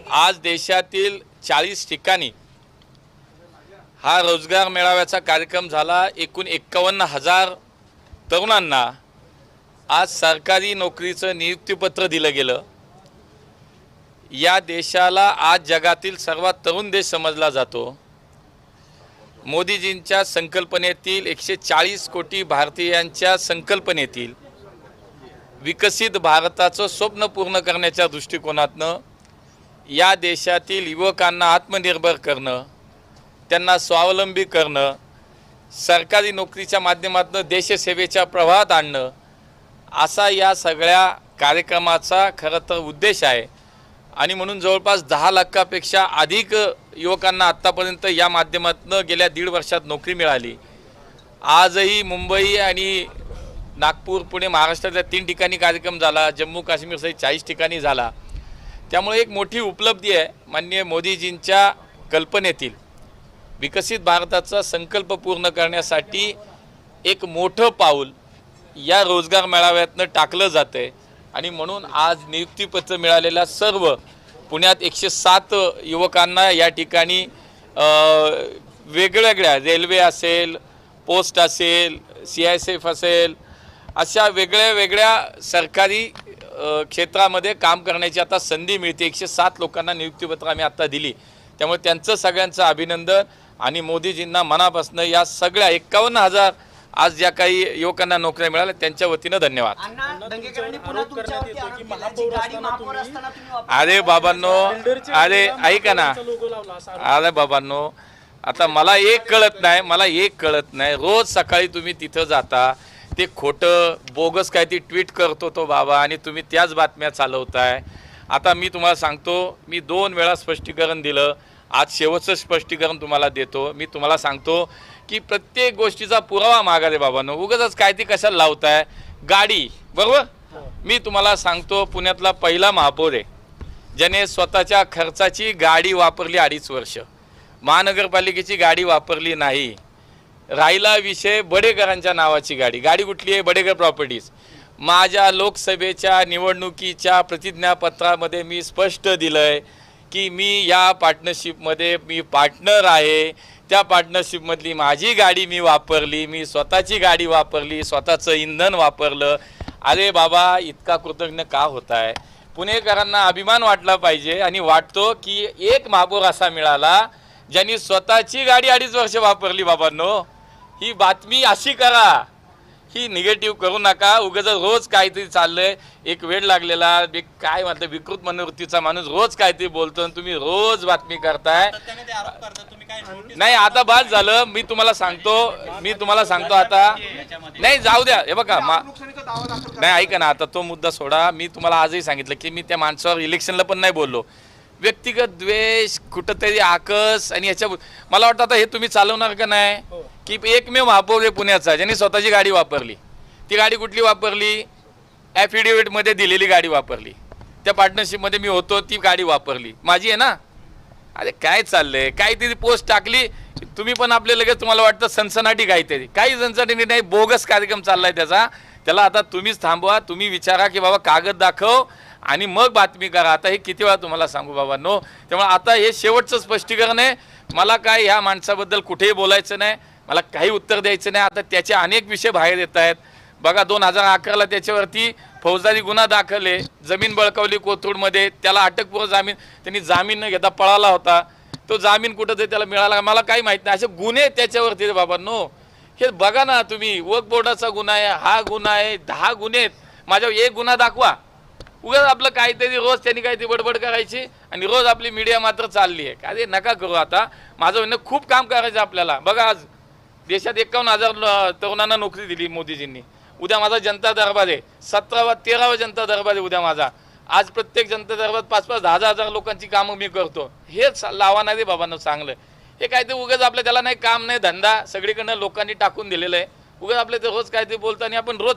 आज देशातील 40 ठिकाणी हा रोजगार मेळाव्याचा कार्यक्रम झाला। एकूण 51,000 तरुणांना आज सरकारी नोकरीचं नियुक्तीपत्र दिलं गेलं। या देशाला आज जगातील सर्वात तरुण देश समजला जातो। मोदीजींच्या संकल्पनेतील 140 कोटी भारतीयांच्या संकल्पनेतील विकसित भारताचं स्वप्न पूर्ण करण्याच्या दृष्टिकोनातनं या देशातील युवकांना आत्मनिर्भर करणं, त्यांना स्वावलंबी करणं, सरकारी नोकरीच्या माध्यमातून देशसेवेच्या प्रवाहात आणणं असा या सगळ्या कार्यक्रमाचा खरं तर उद्देश आहे। आणि म्हणून जवळपास 10 लाखापेक्षा अधिक युवकांना आत्तापर्यंत या माध्यमातून गेल्या 1.5 वर्षात नोकरी मिळाली। आजही मुंबई आणि नागपूर, पुणे, महाराष्ट्रातल्या 3 ठिकाणी कार्यक्रम झाला, जम्मू काश्मीर सहित 40 ठिकाणी झाला। त्यामुळे एक मोठी उपलब्धी आहे। माननीय मोदीजींच्या कल्पनेतील विकसित भारताचा संकल्प पूर्ण करण्यासाठी एक मोठं पाऊल या रोजगार मेळाव्यातनं टाकलं जातंय। आणि म्हणून आज नियुक्तीपत्र मिळालेल्या सर्व पुण्यात 107 युवकांना या ठिकाणी वेगवेगळ्या रेल्वे असेल, पोस्ट असेल, CISF असेल, अशा वेगळ्या सरकारी क्षेत्रामध्ये काम करण्याची आता संधी मिळते। 107 लोकांना नियुक्तीपत्र आम्ही आता दिली। त्यामुळे त्यांचं सगळ्यांचं अभिनंदन आणि मोदीजींना मनापासून या सगळ्या 51,000 आज ज्या काही युवकांना नोकऱ्या मिळाल्या त्यांच्या वतीनं धन्यवाद। अरे बाबांनो, अरे ऐका ना, अरे बाबांनो, आता मला एक कळत नाही, रोज सकाळी तुम्ही तिथं जाता, ते खोटं बोगस काय ती ट्विट करतो तो बाबा आणि तुम्ही त्याच बातम्या चालवताय। आता मी तुम्हाला सांगतो, मी 2 वेळा स्पष्टीकरण दिलं, आज शेवटचं स्पष्टीकरण तुम्हाला देतो। मी तुम्हाला सांगतो की प्रत्येक गोष्टीचा पुरावा मागा रे बाबांनो, उगाच काय ती कशाला लावताय गाडी, बरोबर? मी तुम्हाला सांगतो, पुण्यातला पहिला महापौर आहे ज्याने स्वतःच्या खर्चाची गाडी वापरली 2.5 वर्ष, महानगरपालिकेची गाडी वापरली नाही। राहिला विषय बडेकरांच्या नावाची गाडी कुठली आहे? बडेकर प्रॉपर्टीज। माझ्या लोकसभेच्या निवडणुकीच्या प्रतिज्ञापत्रामध्ये मी स्पष्ट दिलंय की मी या पार्टनरशिपमध्ये मी पार्टनर आहे। त्या पार्टनरशिपमधली माझी गाडी मी वापरली, मी स्वतःची गाडी वापरली, स्वतःचं इंधन वापरलं। अरे बाबा, इतका कृतज्ञ का होताय? पुणेकरांना अभिमान वाटला पाहिजे आणि वाटतो की एक महापौर असा मिळाला ज्यांनी स्वतःची गाडी 2.5 वर्ष वापरली। बाबांनो, ही बातमी अशी करा, ही निगेटिव्ह करू नका। उगाच रोज काहीतरी चाललंय, एक वेळ लागलेला काय म्हणतात विकृत मनोवृत्तीचा माणूस रोज काहीतरी बोलतो, तुम्ही रोज बातमी करताय। नाही, आता बाद झालं। मी तुम्हाला सांगतो आता नाही, जाऊ द्या। हे बघा, नाही ऐका ना, आता तो मुद्दा सोडा। मी तुम्हाला आजही सांगितलं की मी त्या माणसावर इलेक्शनला पण नाही बोललो। व्यक्तिगत द्वेष, कुठंतरी आकस आणि याच्या मला वाटतं आता हे तुम्ही चालवणार का नाही? की एकमेव महापौर आहे पुण्याचा ज्यांनी स्वतःची गाडी वापरली। ती गाडी कुठली वापरली? ॲफिडेविटमध्ये दिलेली गाडी वापरली। त्या पार्टनरशिपमध्ये मी होतो, ती गाडी वापरली, माझी आहे ना। अरे काय चाललंय? काहीतरी पोस्ट टाकली, तुम्ही पण आपले लगेच तुम्हाला वाटतं सनसनाटी काहीतरी, काही सनसनाटी नाही, बोगस कार्यक्रम चाललाय त्याला आता तुम्हीच थांबवा। तुम्ही विचारा की बाबा कागद दाखव आणि मग बातमी करा। आता हे किती वेळा तुम्हाला सांगू बाबांनो? त्यामुळे आता हे शेवटचं स्पष्टीकरण आहे। मला काय ह्या माणसाबद्दल कुठेही बोलायचं नाही, मला काही उत्तर द्यायचं नाही। आता त्याचे अनेक विषय बाहेर येत आहेत। बघा, 2011ला त्याच्यावरती फौजदारी गुन्हा दाखल आहे, जमीन बळकावली कोथरूडमध्ये, त्याला अटकपूर्व जामीन, त्यांनी जामीन न घेता पळाला होता। तो जामीन कुठं ते त्याला मिळाला मला काही माहीत नाही। असे गुन्हे त्याच्यावरती बाबांनो, हे बघा ना तुम्ही, वक्फ बोर्डाचा गुन्हा आहे, हा गुन्हा आहे, 10 गुन्हे आहेत। माझ्यावर एक गुन्हा दाखवा। उगाच आपलं काहीतरी रोज त्यांनी काहीतरी बडबड करायची आणि रोज आपली मीडिया मात्र चालली आहे। काय नका करू। आता माझं म्हणणं, खूप काम करायचं आपल्याला। बघा, आज देशात 51,000 तरुणांना नोकरी दिली मोदीजींनी। उद्या माझा जनता दरबार आहे, 13वा जनता दरबार आहे उद्या माझा। आज प्रत्येक जनता दरबार 5-5, 10,000 लोकांची कामं मी करतो। हेच लावा नाही रे बाबांना चांगलं। हे काय ते उगाच आपल्या त्याला नाही काम नाही धंदा, सगळीकडनं लोकांनी टाकून दिलेलं आहे। उगाच आपल्या ते रोज काहीतरी बोलताना आपण रोज